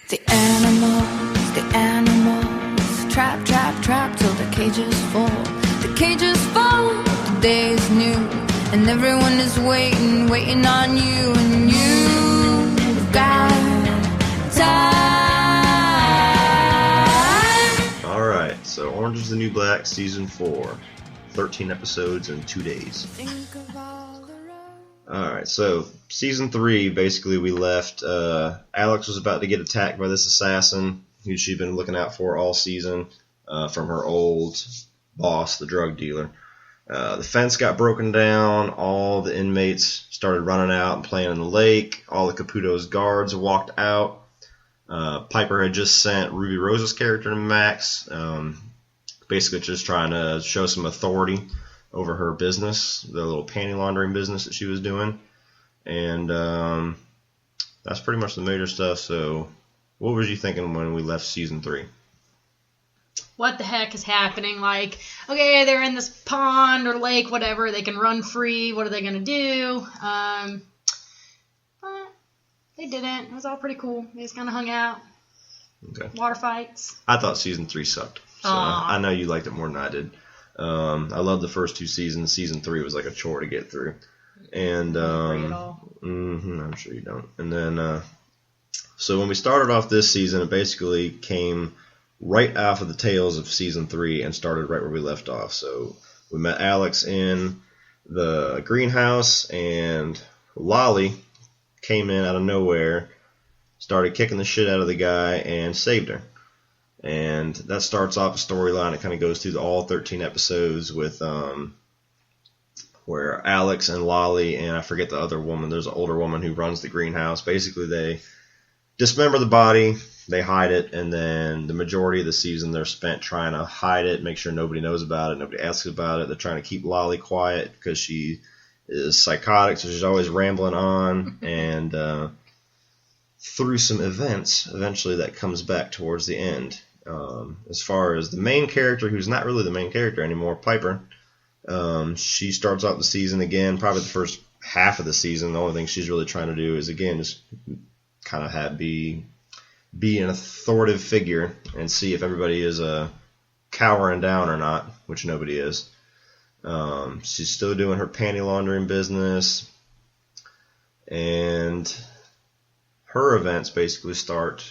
The animals, trap, trap, trap till the cages fall. The cages fall, the day is new, and everyone is waiting, waiting on you, and you've got time. Alright, so Orange is the New Black, Season 4. 13 episodes in 2 days. Alright, so Season 3, basically we left, Alex was about to get attacked by this assassin who she'd been looking out for all season from her old boss, the drug dealer. The fence got broken down, all the inmates started running out and playing in the lake, all the Caputo's guards walked out. Piper had just sent Ruby Rose's character to Max, basically just trying to show some authority over her business, the little panty laundering business that she was doing. And that's pretty much the major stuff. So what was you thinking when we left Season 3? What the heck is happening? Like, okay, they're in this pond or lake, whatever. They can run free. What are they going to do? But they didn't. It was all pretty cool. They just kind of hung out. Okay. Water fights. I thought Season 3 sucked. So I know you liked it more than I did. I loved the first 2 seasons. Season 3 was like a chore to get through. And I'm sure you don't. And then, so when we started off this season, it basically came right off of the tails of Season 3 and started right where we left off. So we met Alex in the greenhouse, and Lolly came in out of nowhere, started kicking the shit out of the guy, and saved her. And that starts off a storyline. It kind of goes through all 13 episodes with where Alex and Lolly and I forget the other woman. There's an older woman who runs the greenhouse. Basically, they dismember the body, they hide it, and then the majority of the season they're spent trying to hide it, make sure nobody knows about it, nobody asks about it. They're trying to keep Lolly quiet because she is psychotic, so she's always rambling on. And through some events, eventually that comes back towards the end. As far as the main character, who's not really the main character anymore, Piper, she starts out the season again, probably the first half of the season. The only thing she's really trying to do is, again, just kind of be an authoritative figure and see if everybody is cowering down or not, which nobody is. She's still doing her panty laundering business, and her events basically start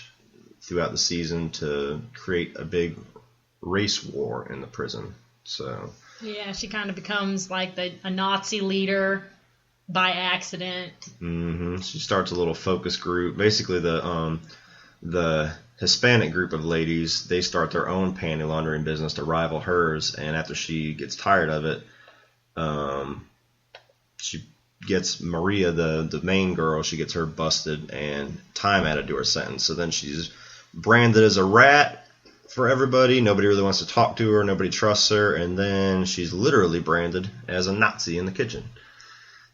throughout the season to create a big race war in the prison. So yeah, she kind of becomes like a Nazi leader by accident. Mm-hmm. She starts a little focus group. Basically, the Hispanic group of ladies, they start their own panty laundering business to rival hers. And after she gets tired of it, she gets Maria, the main girl, she gets her busted and time added to her sentence. So then she's branded as a rat for everybody. Nobody really wants to talk to her. Nobody trusts her. And then she's literally branded as a Nazi in the kitchen.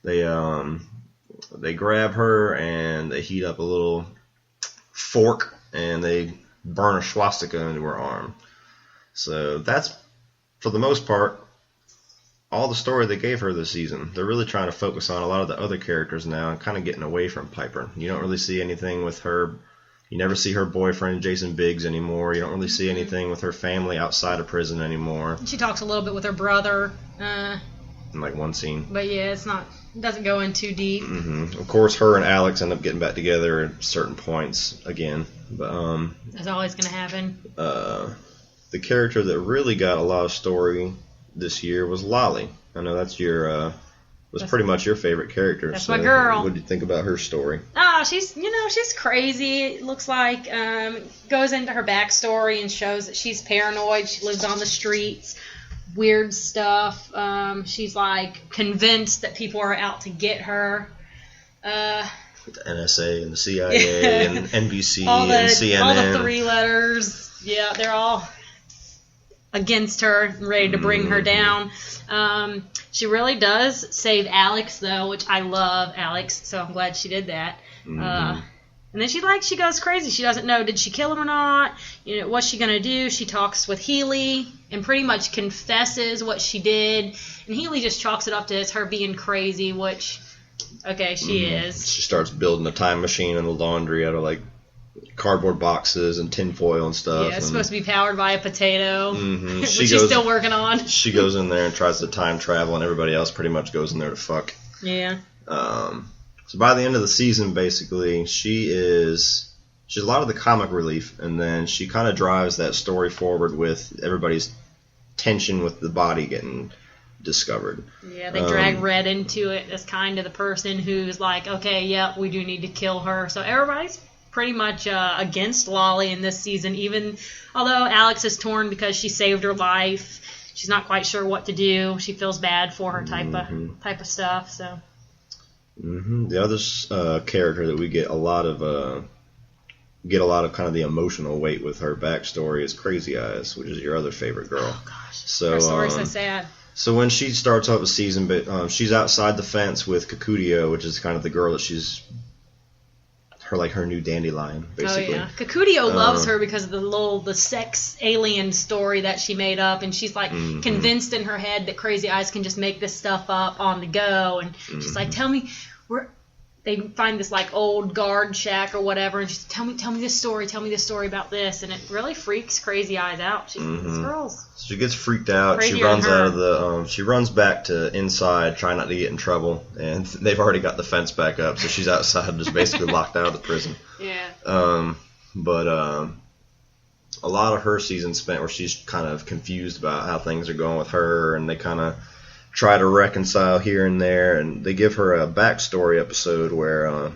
They grab her and they heat up a little fork and they burn a swastika into her arm. So that's, for the most part, all the story they gave her this season. They're really trying to focus on a lot of the other characters now and kind of getting away from Piper. You don't really see anything with her. You never see her boyfriend, Jason Biggs, anymore. You don't really see anything with her family outside of prison anymore. She talks a little bit with her brother. In like one scene. But yeah, it doesn't go in too deep. Mm-hmm. Of course, her and Alex end up getting back together at certain points again. But that's always going to happen. The character that really got a lot of story this year was Lolly. I know that's pretty much your favorite character. That's my girl. What did you think about her story? She's crazy. It looks like goes into her backstory and shows that she's paranoid. She lives on the streets, weird stuff. She's like convinced that people are out to get her. With the NSA and the CIA and NBC and CNN. All the 3 letters. Yeah, they're all against her and ready to bring her down. She really does save Alex, though, which I love Alex, so I'm glad she did that. And then she goes crazy. She doesn't know, did she kill him or not? What's she going to do? She talks with Healy and pretty much confesses what she did. And Healy just chalks it up to her being crazy, which, okay, she is. She starts building a time machine in the laundry out of, like, cardboard boxes and tinfoil and stuff. Yeah, it's supposed to be powered by a potato, Mm-hmm. which she's still working on. She goes in there and tries to time travel, and everybody else pretty much goes in there to fuck. Yeah. So by the end of the season, basically, she's a lot of the comic relief, and then she kind of drives that story forward with everybody's tension with the body getting discovered. Yeah, they drag Red into it as kind of the person who's like, okay, yep, we do need to kill her. So everybody's pretty much against Lolly in this season, even although Alex is torn because she saved her life. She's not quite sure what to do. She feels bad for her type of stuff. So. Mm-hmm. The other character that we get a lot of kind of the emotional weight with her backstory is Crazy Eyes, which is your other favorite girl. Oh gosh, so, her story's so sad. So when she starts off a season, but she's outside the fence with Kakudio, which is kind of the girl that she's her new dandelion, basically. Oh yeah, Kakudio loves her because of the sex alien story that she made up, and she's like convinced in her head that Crazy Eyes can just make this stuff up on the go, and she's like, tell me where. They find this like old guard shack or whatever, and she's tell me this story about this, and it really freaks Crazy Eyes out. This girl's she gets freaked out. She runs back to inside, trying not to get in trouble, and they've already got the fence back up, so she's outside, just basically locked out of the prison. Yeah. But a lot of her season spent where she's kind of confused about how things are going with her, and they kind of try to reconcile here and there, and they give her a backstory episode where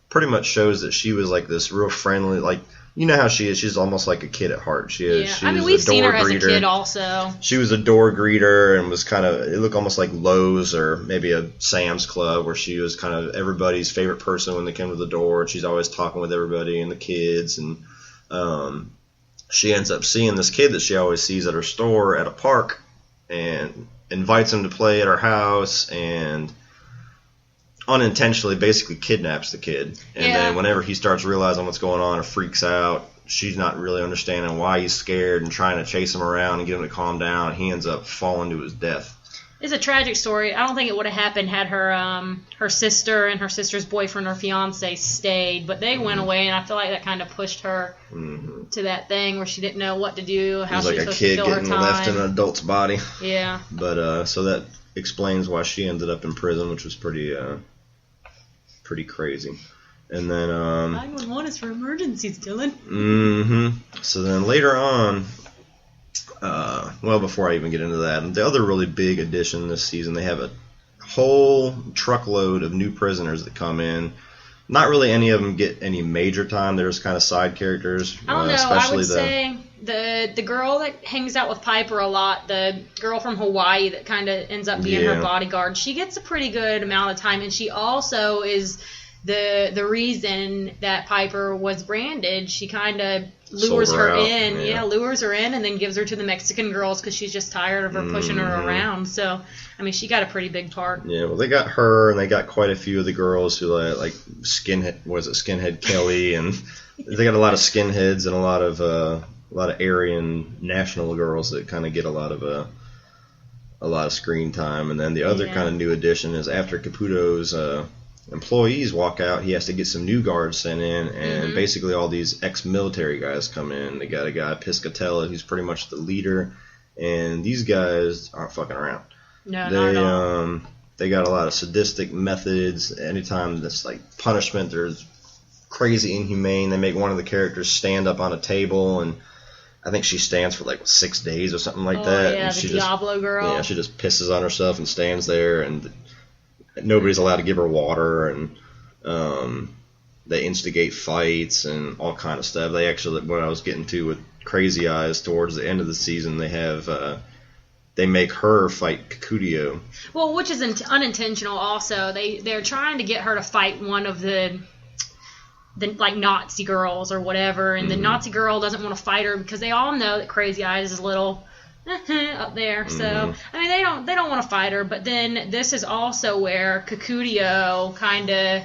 pretty much shows that she was like this real friendly, like, you know how she is. She's almost like a kid at heart. She is. Yeah, she I mean, was we've a door seen her greeter. as a kid also. She was a door greeter and was kind of, it looked almost like Lowe's or maybe a Sam's Club, where she was kind of everybody's favorite person when they came to the door, and she's always talking with everybody and the kids, and she ends up seeing this kid that she always sees at her store at a park, and invites him to play at her house, and unintentionally basically kidnaps the kid. And then whenever he starts realizing what's going on or freaks out, she's not really understanding why he's scared and trying to chase him around and get him to calm down. He ends up falling to his death. It's a tragic story. I don't think it would have happened had her sister and her sister's boyfriend or fiance stayed, but they went away, and I feel like that kind of pushed her to that thing where she didn't know what to do, how she was supposed to fill her time. It was like a kid getting left in an adult's body. Yeah. But so that explains why she ended up in prison, which was pretty crazy. And then 911 is for emergencies, Dylan. So then later on, before I even get into that, the other really big addition this season, they have a whole truckload of new prisoners that come in. Not really any of them get any major time. They're just kind of side characters. I don't know. I would say the girl that hangs out with Piper a lot, the girl from Hawaii that kind of ends up being her bodyguard, she gets a pretty good amount of time, and she also is the reason that Piper was branded. She kind of lures her in, lures her in, and then gives her to the Mexican girls because she's just tired of her pushing her around. So, I mean, she got a pretty big part. Yeah, well, they got her, and they got quite a few of the girls who like Skinhead Kelly, and they got a lot of skinheads and a lot of Aryan national girls that kind of get a lot of screen time. And then the other kind of new addition is after Caputo's employees walk out, he has to get some new guards sent in, and basically all these ex-military guys come in. They got a guy, Piscatella, who's pretty much the leader, and these guys aren't fucking around. No, not at all. They got a lot of sadistic methods. Anytime that's like punishment, there's crazy inhumane. They make one of the characters stand up on a table, and I think she stands for like 6 days or something like that. Yeah, and the Diablo girl. Yeah, she just pisses on herself and stands there, and nobody's allowed to give her water, and they instigate fights and all kind of stuff. They actually, what I was getting to with Crazy Eyes, towards the end of the season, they have they make her fight Kakudio. Well, which is unintentional. Also, they're trying to get her to fight one of the like Nazi girls or whatever, and the Nazi girl doesn't want to fight her because they all know that Crazy Eyes is a little up there. So I mean, they don't want to fight her. But then this is also where Kakudio kind of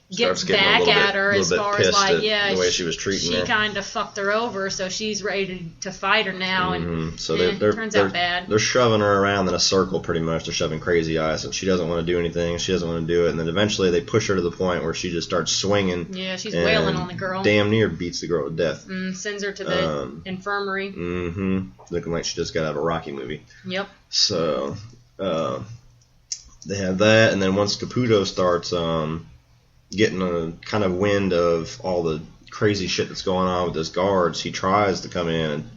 gets getting back at her as far as like, the way she was treating her. She kind of fucked her over, so she's ready to fight her now, and so turns out bad. They're shoving her around in a circle pretty much. They're shoving Crazy Eyes, and she doesn't want to do anything. She doesn't want to do it, and then eventually they push her to the point where she just starts swinging. Yeah, she's wailing on the girl. Damn near beats the girl to death. Sends her to the infirmary. Looking like she just got out of a Rocky movie. Yep. So they have that, and then once Caputo starts getting a kind of wind of all the crazy shit that's going on with his guards, he tries to come in and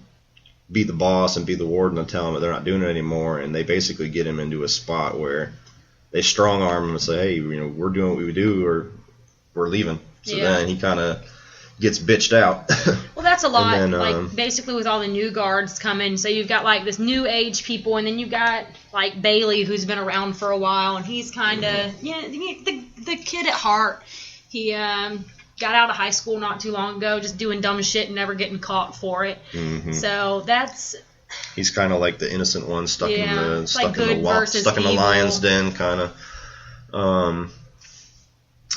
be the boss and be the warden and tell him that they're not doing it anymore, and they basically get him into a spot where they strong arm him and say, hey, we're doing what we do, or we're leaving. So then he kind of gets bitched out. Well, that's a lot. Then, like, basically with all the new guards coming, so you've got like this new age people, and then you've got like Bailey, who's been around for a while, and he's kind of the kid at heart. He got out of high school not too long ago, just doing dumb shit and never getting caught for it. So that's. He's kind of like the innocent one stuck in the evil. Lion's den, kind of.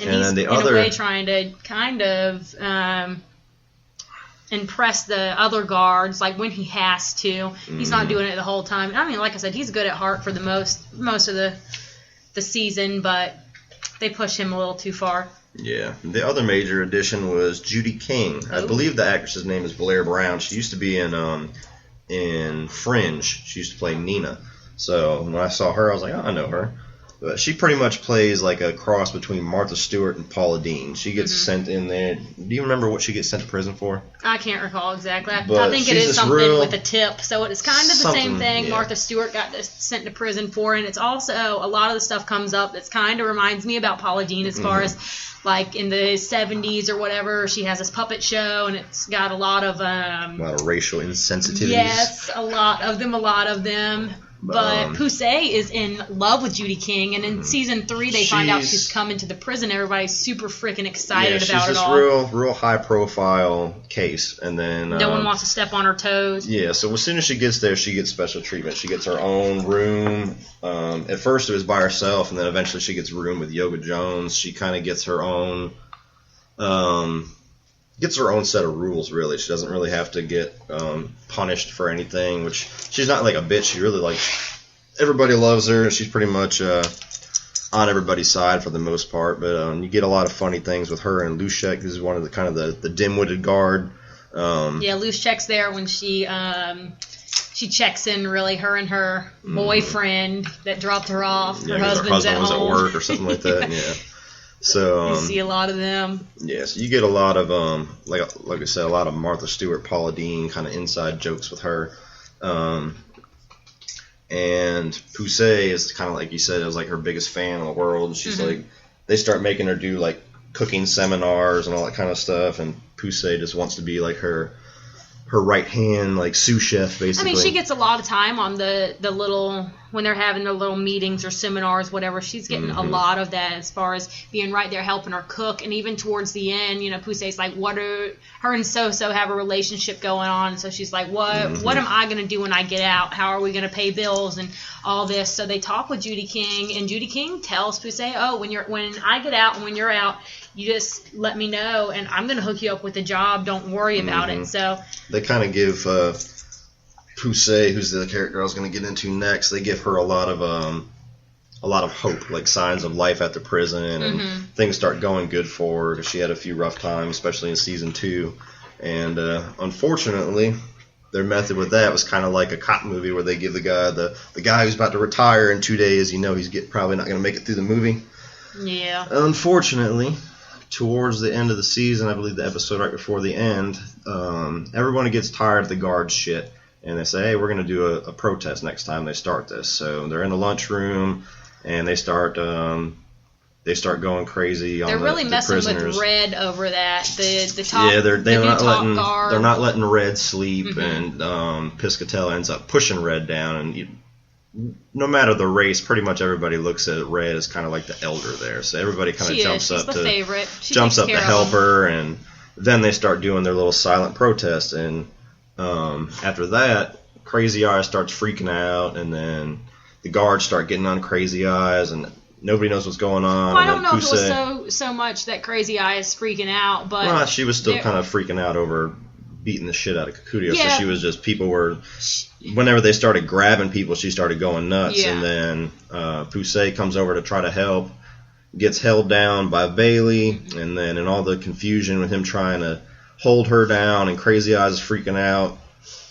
And he's then the in other a way trying to kind of impress the other guards, like when he has to. He's not doing it the whole time. I mean, like I said, he's good at heart for the most of the season, but they push him a little too far. Yeah. The other major addition was Judy King. I believe the actress's name is Blair Brown. She used to be in Fringe. She used to play Nina. So when I saw her, I was like, oh, I know her. But she pretty much plays like a cross between Martha Stewart and Paula Deen. She gets sent in there. Do you remember what she gets sent to prison for? I can't recall exactly. I think it is something with a tip. So it's kind of the same thing Martha Stewart got sent to prison for. And it's also, a lot of the stuff comes up that's kind of reminds me about Paula Deen as far as, like, in the 70s or whatever, she has this puppet show, and it's got a lot of racial insensitivities. Yes, a lot of them. But Poussey is in love with Judy King, and in season 3 they find out she's coming to the prison. Everybody's super freaking excited about it all. She's this real high profile case, and then no one wants to step on her toes. Yeah, so as soon as she gets there, she gets special treatment. She gets her own room. At first it was by herself, and then eventually she gets a room with Yoga Jones. She kind of gets her own. Gets her own set of rules, really. She doesn't really have to get punished for anything, which she's not like a bitch. She really everybody loves her. She's pretty much on everybody's side for the most part. But you get a lot of funny things with her and Lushek, who's one of the kind of the dim-witted guard. Lushek's there when she checks in. Really, her and her boyfriend that dropped her off. Her husband's at home. At work or something like that. Yeah. So you see a lot of them. Yeah, so you get a lot of like I said, a lot of Martha Stewart, Paula Deen kind of inside jokes with her. And Poussey is kind of like you said, is like her biggest fan in the world. And she's like, they start making her do like cooking seminars and all that kind of stuff. And Poussey just wants to be like her right hand, like sous chef, basically. I mean, she gets a lot of time on the little, when they're having the little meetings or seminars, whatever. She's getting a lot of that as far as being right there helping her cook. And even towards the end, Poussey's like, her and So-So have a relationship going on. So she's like, what am I going to do when I get out? How are we going to pay bills and all this? So they talk with Judy King, and Judy King tells Poussey, when I get out and when you're out, you just let me know, and I'm going to hook you up with a job. Don't worry about it. So they kind of give Poussey, who's the character I was going to get into next, they give her a lot of hope, like signs of life at the prison, and things start going good for her because she had a few rough times, especially in season 2. And unfortunately, their method with that was kind of like a cop movie where they give the guy who's about to retire in 2 days, he's probably not going to make it through the movie. Yeah. Unfortunately, towards the end of the season, I believe the episode right before the end, everyone gets tired of the guard shit, and they say, hey, we're going to do a protest next time they start this. So they're in the lunchroom, and they start going crazy on the prisoners. They're really messing with Red over that. The top, they're not letting Red sleep, and Piscatella ends up pushing Red down, and no matter the race, pretty much everybody looks at Red as kind of like the elder there. So everybody kind of jumps up to help her, and then they start doing their little silent protest. And after that, Crazy Eyes starts freaking out, and then the guards start getting on Crazy Eyes, and nobody knows what's going on. Well, I don't know if it was so much that Crazy Eye is freaking out, but... Well, she was still kind of freaking out over beating the shit out of Kakudio, so she was just, people were, whenever they started grabbing people, she started going nuts, and then Pusey comes over to try to help, gets held down by Bailey, and then in all the confusion with him trying to hold her down, and Crazy Eyes is freaking out,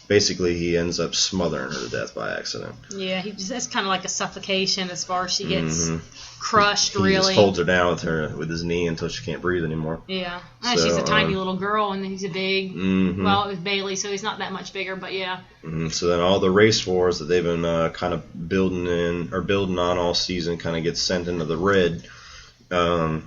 basically he ends up smothering her to death by accident. Yeah, that's kind of like a suffocation as far as she gets crushed, he really. Just holds her down with his knee until she can't breathe anymore. Yeah. So, she's a tiny little girl, and he's a big, well, it was Bailey, so he's not that much bigger, but yeah. So then all the race wars that they've been kind of building on all season kind of gets sent into the red. But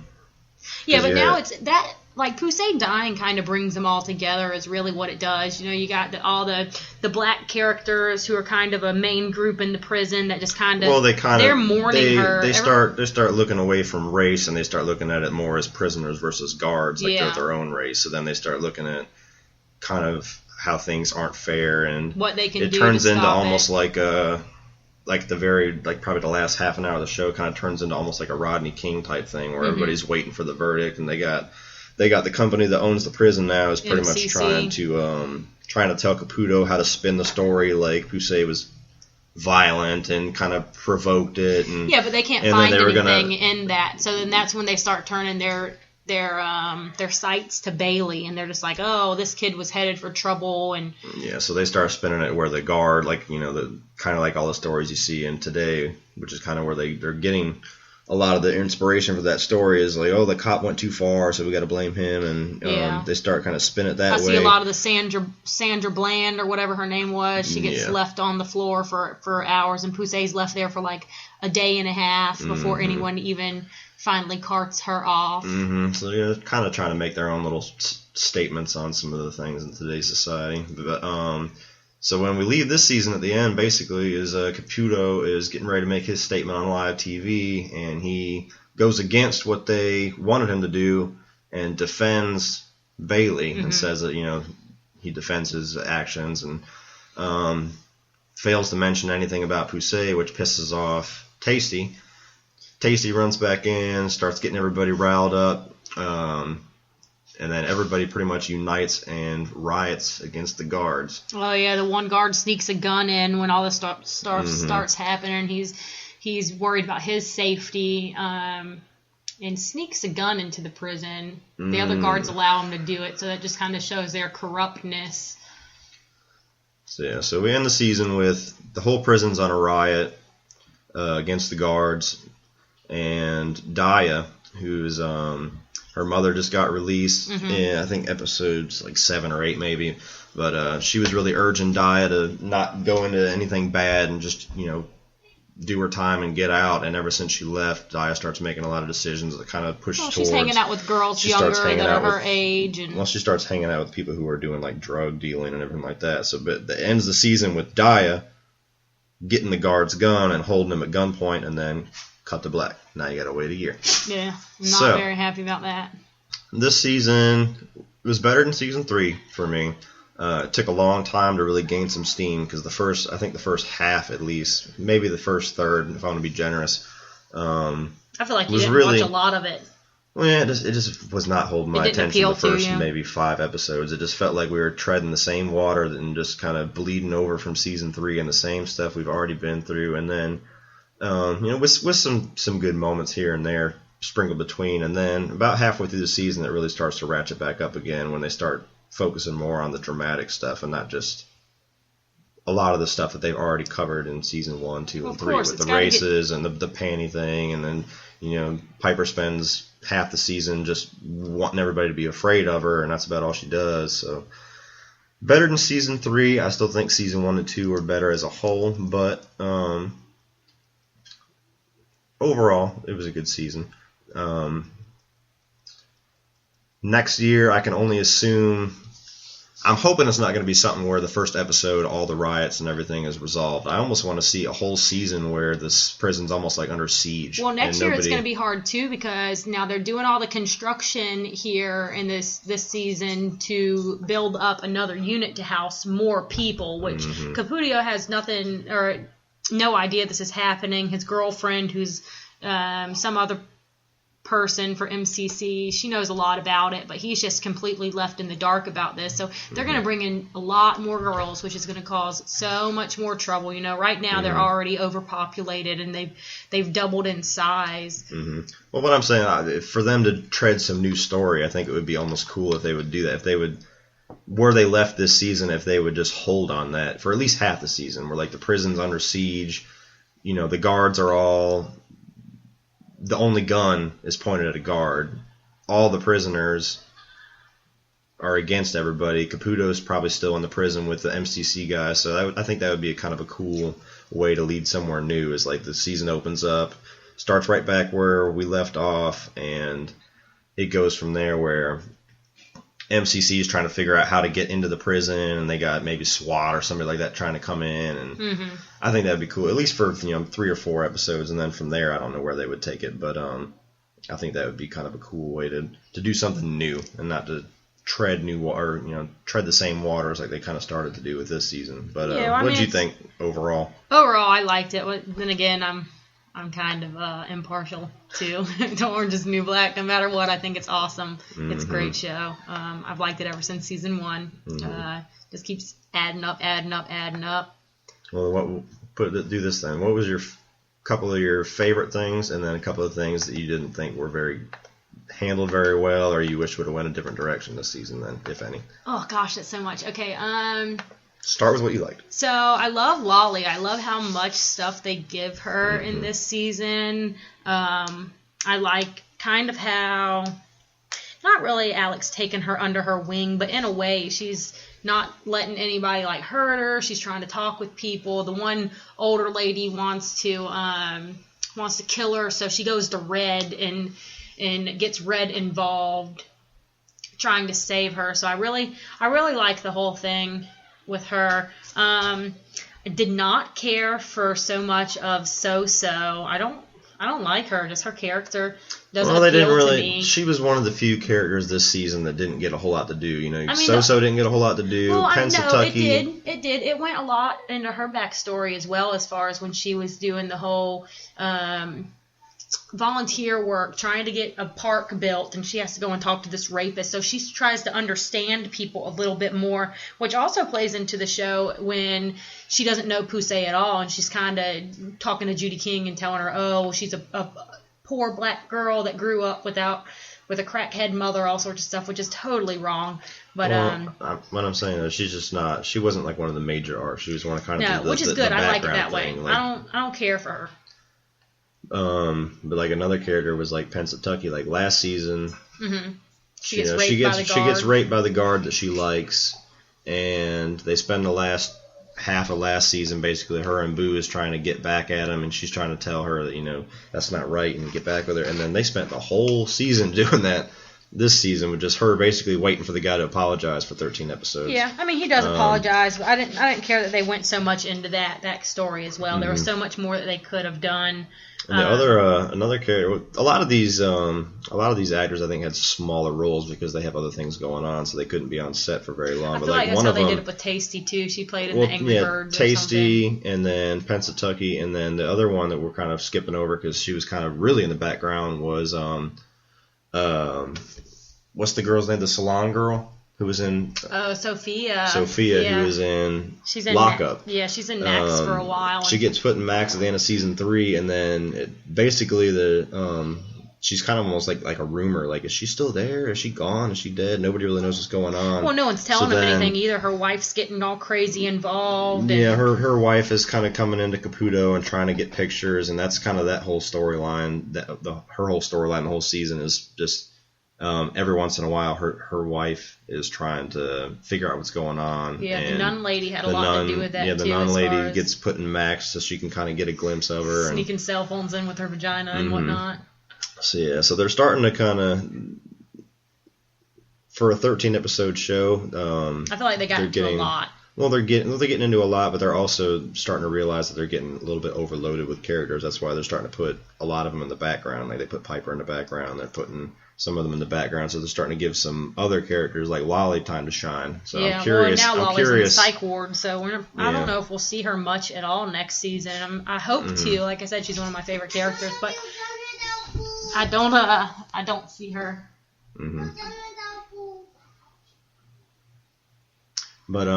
now it's that... Like, Pusey dying kind of brings them all together is really what it does. You know, you got all the black characters who are kind of a main group in the prison that just kind of... Well, they're mourning her. They start looking away from race, and they start looking at it more as prisoners versus guards, like they're their own race. So then they start looking at kind of how things aren't fair, and what they can do. It turns into almost like probably the last half an hour of the show kind of turns into almost like a Rodney King type thing, where everybody's waiting for the verdict, and they got the company that owns the prison now is pretty much trying to tell Caputo how to spin the story, like Pusey was violent and kind of provoked it. And, but they can't find anything in that. So then that's when they start turning their sights to Bailey, and they're just like, oh, this kid was headed for trouble. And so they start spinning it where the guard, like, you know, the kind of like all the stories you see in today, which is kind of where they're getting a lot of the inspiration for that story is like, oh, the cop went too far, so we got to blame him, and they start kind of spin it that way. I see a lot of the Sandra Bland or whatever her name was. She gets left on the floor for hours, and Pusey's left there for like a day and a half before anyone even finally carts her off. So they're kind of trying to make their own little statements on some of the things in today's society. But so when we leave this season at the end, basically, is Caputo is getting ready to make his statement on live TV, and he goes against what they wanted him to do and defends Bailey and says that, you know, he defends his actions and fails to mention anything about Pusey, which pisses off Tasty. Tasty runs back in, starts getting everybody riled up, and then everybody pretty much unites and riots against the guards. Oh yeah, the one guard sneaks a gun in when all this stuff starts happening. He's worried about his safety, and sneaks a gun into the prison. The other guards allow him to do it, so that just kind of shows their corruptness. So we end the season with the whole prison's on a riot against the guards, and Daya, who's her mother just got released in, I think, episodes like 7 or 8 maybe. But she was really urging Daya to not go into anything bad and just, you know, do her time and get out. And ever since she left, Daya starts making a lot of decisions that kind of push towards... she's hanging out with girls younger that are her age. And she starts hanging out with people who are doing like drug dealing and everything like that. So, but it ends the season with Daya getting the guard's gun and holding him at gunpoint, and then... cut to black. Now you gotta wait a year. Yeah, not very happy about that. This season was better than season 3 for me. It took a long time to really gain some steam because I think the first half at least, maybe the first third, if I want to be generous. I feel like you didn't watch a lot of it. Well, yeah, it just was not holding my attention the first maybe 5 episodes. It just felt like we were treading the same water and just kind of bleeding over from season 3 and the same stuff we've already been through, and then. With some good moments here and there sprinkled between, and then about halfway through the season it really starts to ratchet back up again when they start focusing more on the dramatic stuff and not just a lot of the stuff that they've already covered in season 1, 2, and 3 with the races and the panty thing, and then, you know, Piper spends half the season just wanting everybody to be afraid of her, and that's about all she does. So better than season 3. I still think season 1 and 2 are better as a whole, but overall, it was a good season. Next year, I can only assume... I'm hoping it's not going to be something where the first episode, all the riots and everything is resolved. I almost want to see a whole season where this prison's almost like under siege. Well, next year it's going to be hard, too, because now they're doing all the construction here in this season to build up another unit to house more people, which Caputo has nothing... or no idea this is happening. His girlfriend, who's some other person for MCC. She knows a lot about it, but he's just completely left in the dark about this. So they're going to bring in a lot more girls, which is going to cause so much more trouble. Right now they're already overpopulated, and they've doubled in size. Well, what I'm saying, for them to tread some new story, I think it would be almost cool if they would do that. If they would, where they left this season, if they would just hold on that for at least half the season, where like the prison's under siege, the guards are all, the only gun is pointed at a guard. All the prisoners are against everybody. Caputo's probably still in the prison with the MCC guys, so I think that would be kind of a cool way to lead somewhere new. Is like the season opens up, starts right back where we left off, and it goes from there where MCC is trying to figure out how to get into the prison, and they got maybe SWAT or somebody like that trying to come in, and I think that'd be cool, at least for 3 or 4 episodes, and then from there I don't know where they would take it, but I think that would be kind of a cool way to do something new and not to tread new water, tread the same waters like they kind of started to do with this season. But what did you think overall? Overall, I liked it. Then again, I'm kind of impartial to Orange is the New Black. No matter what, I think it's awesome. It's a great show. I've liked it ever since season 1. Just keeps adding up. Well, do this then. What was your couple of your favorite things, and then a couple of things that you didn't think were handled very well, or you wish would have went a different direction this season, then, if any? Oh gosh, that's so much. Okay. Start with what you liked. So I love Lolly. I love how much stuff they give her in this season. I like kind of how, not really Alex taking her under her wing, but in a way she's not letting anybody hurt her. She's trying to talk with people. The one older lady wants to kill her, so she goes to Red and gets Red involved, trying to save her. So I really like the whole thing with her. I did not care for so much of So-So. I don't like her. Just her character doesn't appeal to me. She was one of the few characters this season that didn't get a whole lot to do. So-So didn't get a whole lot to do. Well, Pensatucky. It did. It went a lot into her backstory as well, as far as when she was doing the whole volunteer work, trying to get a park built, and she has to go and talk to this rapist. So she tries to understand people a little bit more, which also plays into the show when she doesn't know Pusey at all, and she's kind of talking to Judy King and telling her, oh, she's a poor black girl that grew up with a crackhead mother, all sorts of stuff, which is totally wrong. But what I'm saying is, she's just not. She wasn't like one of the major arcs. She was one of kind of which is good. I like it that way. Thing. I don't care for her. But another character was Pensatucky. Last season, she gets raped by the guard. She gets raped by the guard that she likes, and they spend the last half of last season basically her and Boo is trying to get back at him, and she's trying to tell her that that's not right and get back with her, and then they spent the whole season doing that. This season with just her basically waiting for the guy to apologize for 13 episodes. Yeah, I mean he does apologize, but I didn't care that they went so much into that story as well. There was so much more that they could have done. And another character, a lot of these actors I think had smaller roles because they have other things going on, so they couldn't be on set for very long. I feel like that's how they did it with Tasty too. She played in the Angry Birds. Tasty, and then Pensatucky, and then the other one that we're kind of skipping over because she was kind of really in the background was what's the girl's name? The salon girl who was in. Oh, Sophia. Sophia, who was in. She's in Lockup. She's in Max for a while. She gets put in Max at the end of season 3, and then she's kind of almost like a rumor. Is she still there? Is she gone? Is she dead? Nobody really knows what's going on. Well, no one's telling them anything either. Her wife's getting all crazy involved. Yeah, her wife is kind of coming into Caputo and trying to get pictures, and that's kind of that whole storyline. Her whole storyline, the whole season is just every once in a while her wife is trying to figure out what's going on. Yeah, and the nun lady had a lot to do with that too. Yeah, the nun lady gets put in Max so she can kind of get a glimpse of her. Sneaking cell phones in with her vagina and whatnot. So they're starting to kind of, for a 13-episode show. I feel like they got into a lot. Well, they're getting into a lot, but they're also starting to realize that they're getting a little bit overloaded with characters. That's why they're starting to put a lot of them in the background. They put Piper in the background. They're putting some of them in the background, so they're starting to give some other characters like Lolly time to shine. So yeah, I'm curious. Well, now I'm Lolly's curious. in the psych ward, so I don't know if we'll see her much at all next season. I hope to. Like I said, she's one of my favorite characters, but I don't see her. Mm-hmm. But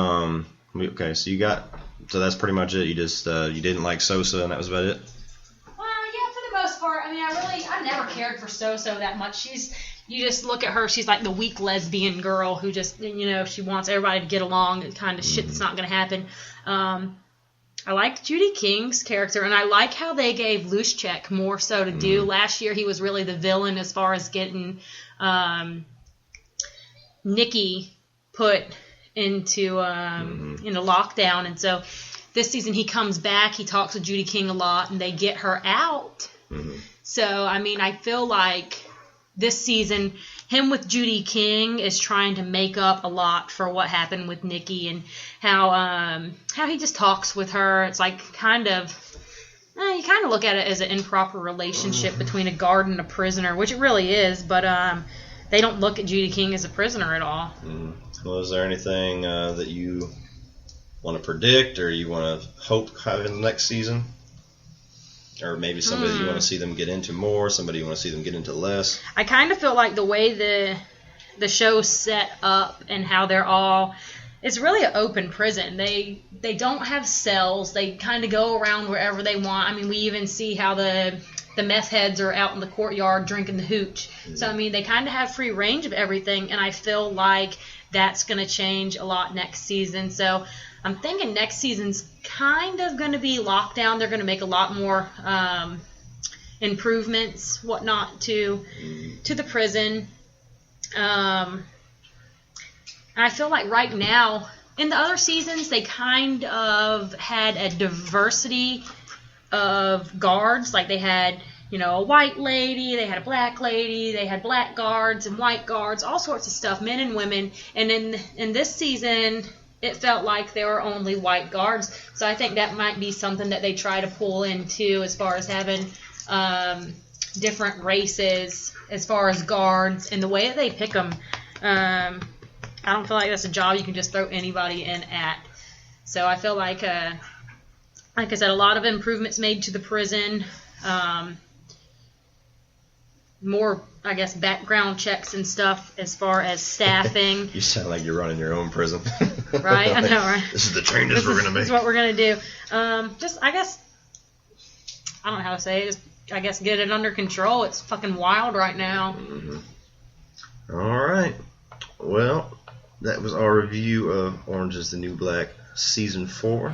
okay, so that's pretty much it. You just you didn't like Sosa, and that was about it. Well, yeah, for the most part. I mean, I never cared for Sosa that much. You just look at her, she's like the weak lesbian girl who just, she wants everybody to get along, kind of shit that's not going to happen. I liked Judy King's character, and I like how they gave Luschek more so to do. Last year, he was really the villain as far as getting Nikki put into lockdown, and so this season he comes back, he talks with Judy King a lot, and they get her out. So I mean, I feel like this season him with Judy King is trying to make up a lot for what happened with Nikki, and how he just talks with her. It's like you kind of look at it as an improper relationship between a guard and a prisoner, which it really is, but they don't look at Judy King as a prisoner at all. Well, is there anything that you want to predict or you want to hope have in the next season? Or maybe somebody you want to see them get into more, somebody you want to see them get into less? I kind of feel like the way the show's set up and how they're all... It's really an open prison. They don't have cells. They kind of go around wherever they want. I mean, we even see how the meth heads are out in the courtyard drinking the hooch. So, I mean, they kind of have free range of everything, and I feel like that's going to change a lot next season. So I'm thinking next season's kind of going to be lockdown. They're going to make a lot more improvements, whatnot, to the prison. I feel like right now, in the other seasons, they kind of had a diversity of guards. Like they had, a white lady, they had a black lady, they had black guards and white guards, all sorts of stuff, men and women. And in this season, it felt like there were only white guards. So I think that might be something that they try to pull into as far as having different races as far as guards and the way that they pick them. I don't feel like that's a job you can just throw anybody in at. So I feel like I said, a lot of improvements made to the prison. More, I guess, background checks and stuff as far as staffing. You sound like you're running your own prison. Right? I know, right? This is the changes we're going to make. This is what we're going to do. I guess, I don't know how to say it. Just, I guess, get it under control. It's fucking wild right now. All right. Well, that was our review of Orange is the New Black Season 4.